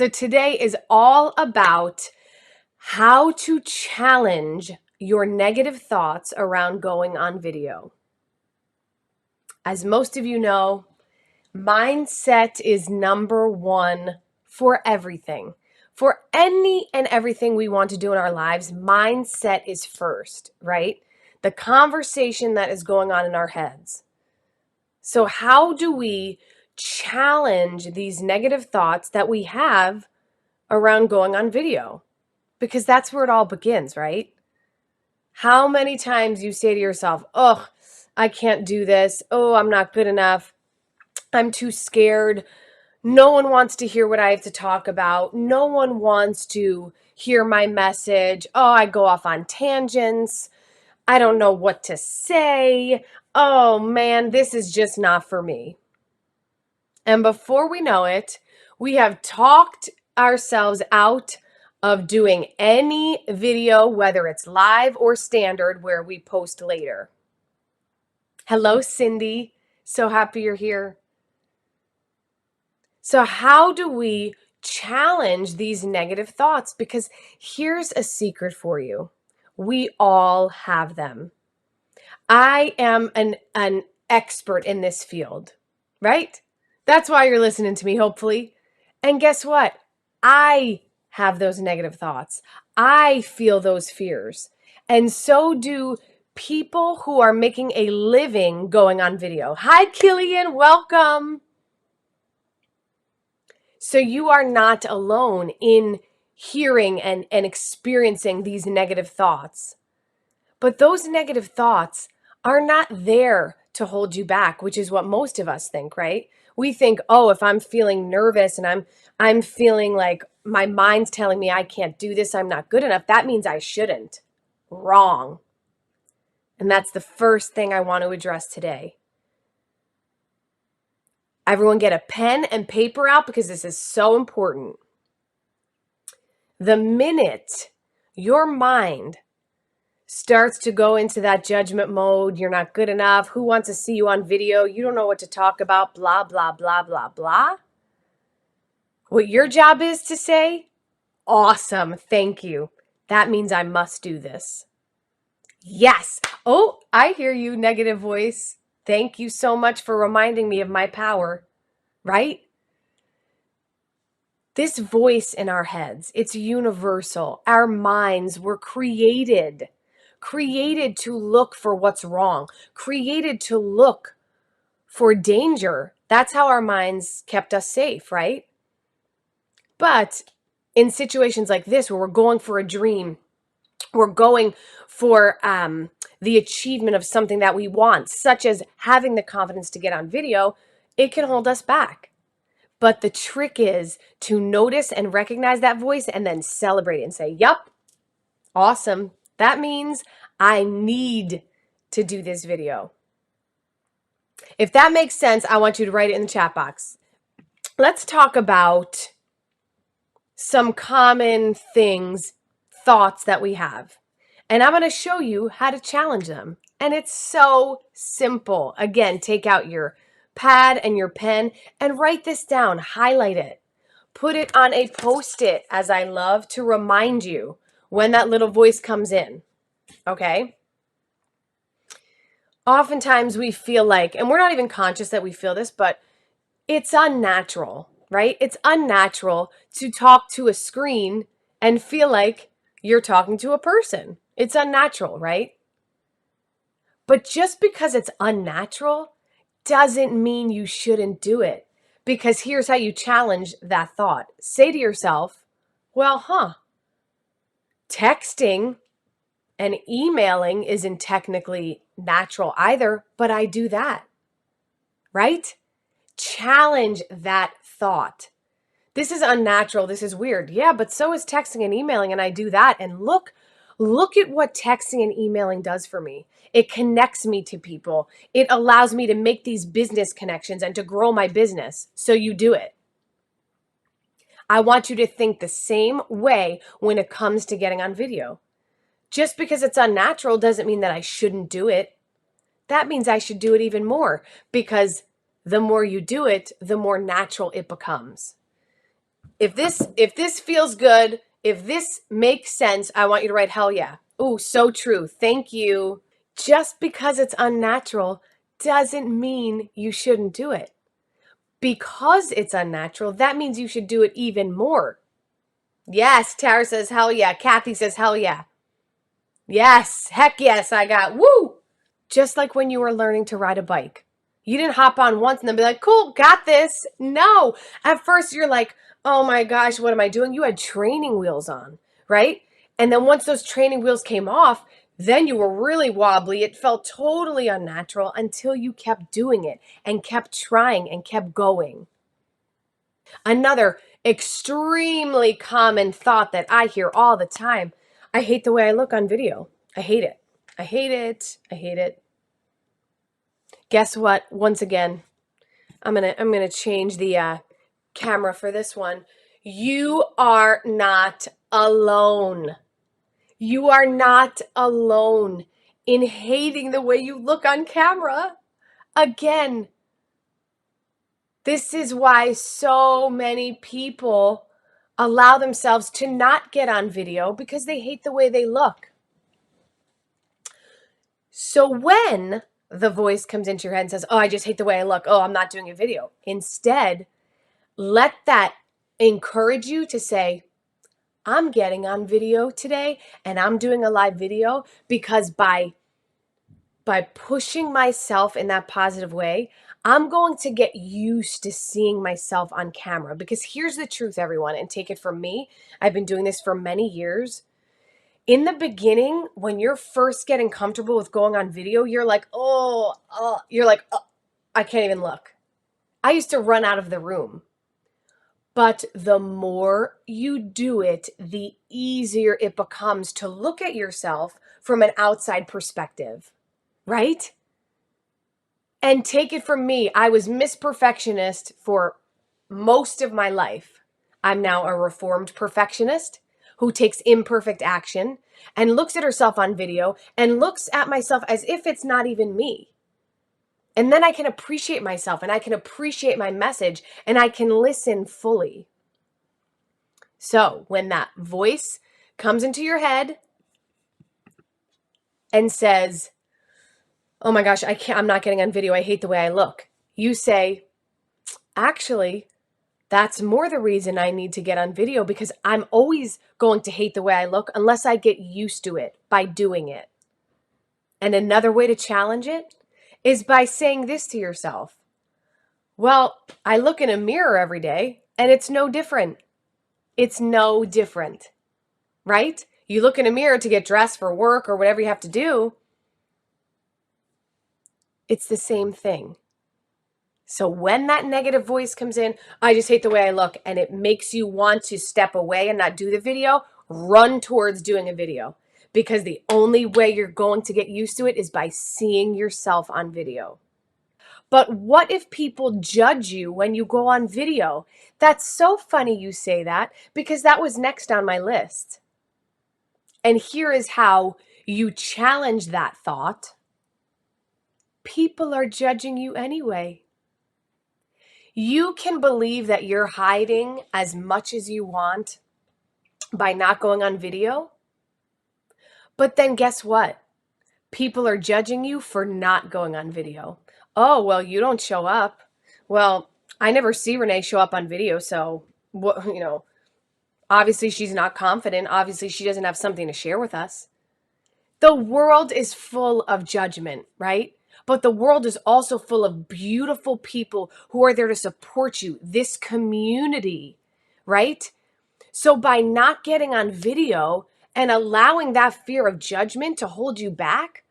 So today is all about how to challenge your negative thoughts around going on video. As most of you know, mindset is number one for everything. For any and everything we want to do in our lives, mindset is first, right? The conversation that is going on in our heads. So how do we challenge these negative thoughts that we have around going on video? Because that's where it all begins, right? How many times you say to yourself, oh, I can't do this. Oh, I'm not good enough. I'm too scared. No one wants to hear what I have to talk about. No one wants to hear my message. Oh, I go off on tangents. I don't know what to say. Oh man, this is just not for me. And before we know it, we have talked ourselves out of doing any video, whether it's live or standard, where we post later. Hello, Cindy. So happy you're here. So how do we challenge these negative thoughts? Because here's a secret for you. We all have them. I am an expert in this field, right? That's why you're listening to me, hopefully. And guess what? I have those negative thoughts. I feel those fears. And so do people who are making a living going on video. Hi, Killian. Welcome. So you are not alone in hearing and experiencing these negative thoughts. But those negative thoughts are not there to hold you back, which is what most of us think, right? We think, oh, if I'm feeling nervous and I'm feeling like my mind's telling me I can't do this, I'm not good enough, that means I shouldn't. Wrong. And that's the first thing I want to address today. Everyone get a pen and paper out because this is so important. The minute your mind starts to go into that judgment mode, you're not good enough, who wants to see you on video, you don't know what to talk about, blah, blah, blah, blah, blah. What your job is to say, awesome, thank you. That means I must do this. Yes. Oh, I hear you, negative voice. Thank you so much for reminding me of my power, right? This voice in our heads, it's universal. Our minds were created to look for what's wrong, created to look for danger. That's how our minds kept us safe, right? But in situations like this, where we're going for a dream, we're going for the achievement of something that we want, such as having the confidence to get on video, it can hold us back. But the trick is to notice and recognize that voice and then celebrate it and say, yup, awesome. That means I need to do this video. If that makes sense, I want you to write it in the chat box. Let's talk about some common things, thoughts that we have. And I'm going to show you how to challenge them. And it's so simple. Again, take out your pad and your pen and write this down, highlight it, put it on a post-it, as I love, to remind you when that little voice comes in, okay? Oftentimes we feel like, and we're not even conscious that we feel this, but it's unnatural, right? It's unnatural to talk to a screen and feel like you're talking to a person. It's unnatural, right? But just because it's unnatural doesn't mean you shouldn't do it. Because here's how you challenge that thought. Say to yourself, well, texting and emailing isn't technically natural either, but I do that, right? Challenge that thought. This is unnatural. This is weird. Yeah, but so is texting and emailing, and I do that. And look at what texting and emailing does for me. It connects me to people. It allows me to make these business connections and to grow my business. So you do it. I want you to think the same way when it comes to getting on video. Just because it's unnatural doesn't mean that I shouldn't do it. That means I should do it even more, because the more you do it, the more natural it becomes. If this feels good, if this makes sense, I want you to write hell yeah. Ooh, so true. Thank you. Just because it's unnatural doesn't mean you shouldn't do it. Because it's unnatural, that means you should do it even more. Yes, Tara says hell yeah. Kathy says hell yeah. Yes, heck yes, I got woo. Just like when you were learning to ride a bike. You didn't hop on once and then be like, cool, got this. No. At first you're like, oh my gosh, what am I doing? You had training wheels on, right? And then once those training wheels came off, then you were really wobbly. It felt totally unnatural until you kept doing it and kept trying and kept going. Another extremely common thought that I hear all the time: I hate the way I look on video. I hate it. I hate it. I hate it. Guess what? Once again, I'm gonna change the camera for this one. You are not alone. You are not alone in hating the way you look on camera. Again, this is why so many people allow themselves to not get on video, because they hate the way they look. So when the voice comes into your head and says, oh, I just hate the way I look, oh, I'm not doing a video, instead, let that encourage you to say, I'm getting on video today and I'm doing a live video because by pushing myself in that positive way, I'm going to get used to seeing myself on camera. Because here's the truth, everyone, and take it from me. I've been doing this for many years. In the beginning, when you're first getting comfortable with going on video, you're like, I can't even look. I used to run out of the room. But the more you do it, the easier it becomes to look at yourself from an outside perspective, right? And take it from me, I was Miss Perfectionist for most of my life. I'm now a reformed perfectionist who takes imperfect action and looks at herself on video and looks at myself as if it's not even me. And then I can appreciate myself and I can appreciate my message and I can listen fully. So when that voice comes into your head and says, oh my gosh, I'm not getting on video, I hate the way I look, you say, actually, that's more the reason I need to get on video, because I'm always going to hate the way I look unless I get used to it by doing it. And another way to challenge it is by saying this to yourself. Well, I look in a mirror every day and it's no different. It's no different, right? You look in a mirror to get dressed for work or whatever you have to do. It's the same thing. So when that negative voice comes in, I just hate the way I look, and it makes you want to step away and not do the video, run towards doing a video. Because the only way you're going to get used to it is by seeing yourself on video. But what if people judge you when you go on video? That's so funny you say that, because that was next on my list. And here is how you challenge that thought. People are judging you anyway. You can believe that you're hiding as much as you want by not going on video. But then guess what? People are judging you for not going on video. Oh, well, you don't show up. Well, I never see Renee show up on video, so what, obviously she's not confident. Obviously she doesn't have something to share with us. The world is full of judgment, right? But the world is also full of beautiful people who are there to support you, this community, right? So by not getting on video and allowing that fear of judgment to hold you back,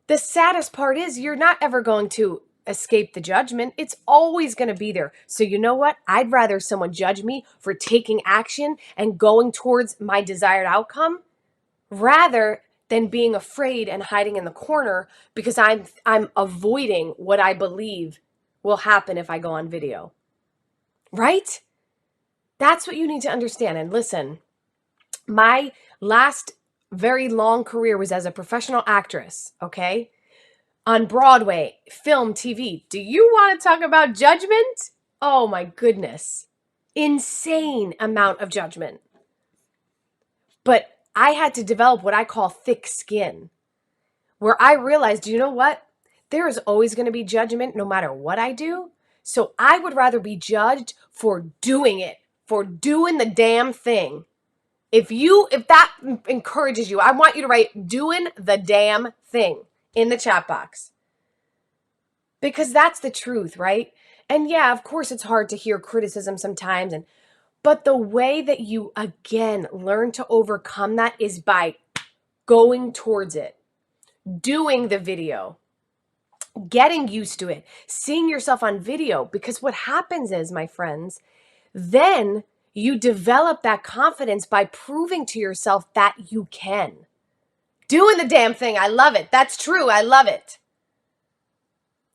the saddest part is you're not ever going to escape the judgment. It's always going to be there. So you know what? I'd rather someone judge me for taking action and going towards my desired outcome rather than being afraid and hiding in the corner because I'm avoiding what I believe will happen if I go on video. Right? That's what you need to understand. And listen, my last very long career was as a professional actress, okay? On Broadway, film, TV. Do you want to talk about judgment? Oh my goodness. insane amount of judgment. But I had to develop what I call thick skin, where I realized, you know what? There is always going to be judgment no matter what I do. So I would rather be judged for doing it, for doing the damn thing. If that encourages you, I want you to write doing the damn thing in the chat box. Because that's the truth, right? And yeah, of course it's hard to hear criticism sometimes, but the way that you again learn to overcome that is by going towards it, doing the video, getting used to it, seeing yourself on video. Because what happens is, my friends, then you develop that confidence by proving to yourself that you can. Doing the damn thing. I love it. That's true. I love it.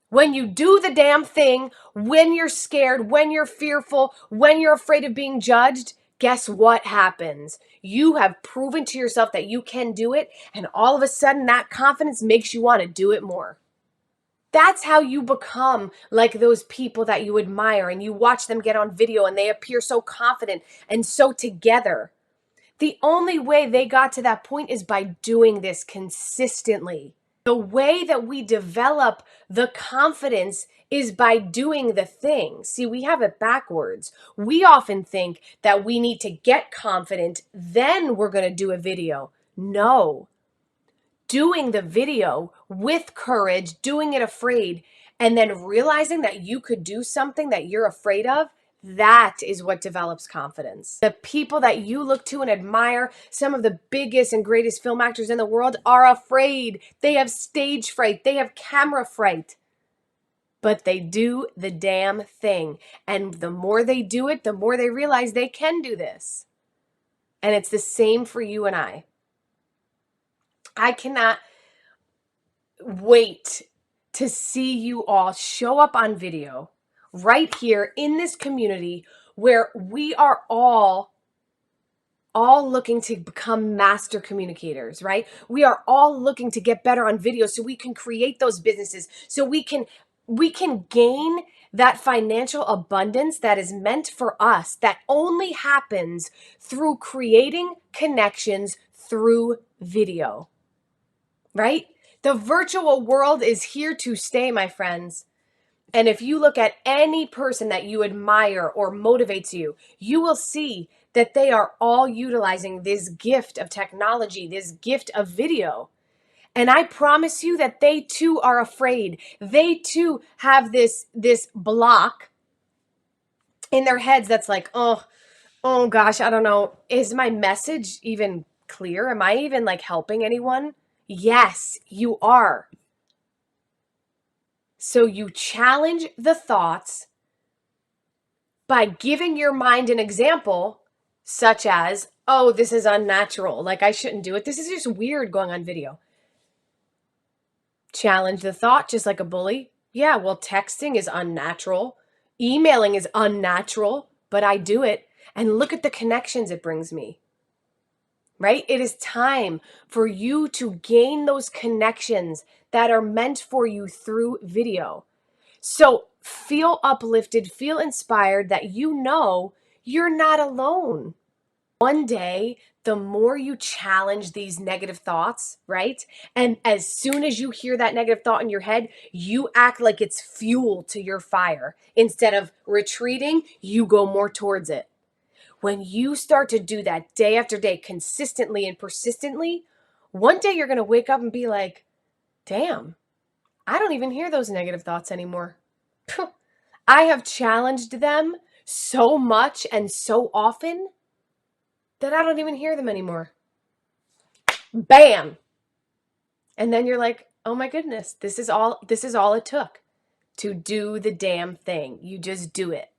When you do the damn thing, when you're scared, when you're fearful, when you're afraid of being judged, guess what happens? You have proven to yourself that you can do it, and all of a sudden that confidence makes you want to do it more. That's how you become like those people that you admire and you watch them get on video and they appear so confident and so together. The only way they got to that point is by doing this consistently. The way that we develop the confidence is by doing the thing. See, we have it backwards. We often think that we need to get confident, then we're going to do a video. No. Doing the video with courage, doing it afraid, and then realizing that you could do something that you're afraid of, that is what develops confidence. The people that you look to and admire, some of the biggest and greatest film actors in the world, are afraid. They have stage fright. They have camera fright. But they do the damn thing. And the more they do it, the more they realize they can do this. And it's the same for you and I. I cannot wait to see you all show up on video right here in this community where we are all looking to become master communicators, right? We are all looking to get better on video so we can create those businesses, so we can gain that financial abundance that is meant for us, that only happens through creating connections through video, right? The virtual world is here to stay, my friends. And if you look at any person that you admire or motivates you, you will see that they are all utilizing this gift of technology, this gift of video. And I promise you that they too are afraid. They too have this block in their heads that's like, oh gosh, I don't know. Is my message even clear? Am I even like helping anyone? Yes, you are. So you challenge the thoughts by giving your mind an example, such as, oh, this is unnatural. Like, I shouldn't do it. This is just weird going on video. Challenge the thought, just like a bully. Yeah, well, texting is unnatural. Emailing is unnatural, but I do it. And look at the connections it brings me. Right? It is time for you to gain those connections that are meant for you through video. So feel uplifted, feel inspired that you know you're not alone. One day, the more you challenge these negative thoughts, right? And as soon as you hear that negative thought in your head, you act like it's fuel to your fire. Instead of retreating, you go more towards it. When you start to do that day after day, consistently and persistently, one day you're going to wake up and be like, damn, I don't even hear those negative thoughts anymore. I have challenged them so much and so often that I don't even hear them anymore. Bam! And then you're like, oh my goodness, this is all it took to do the damn thing. You just do it.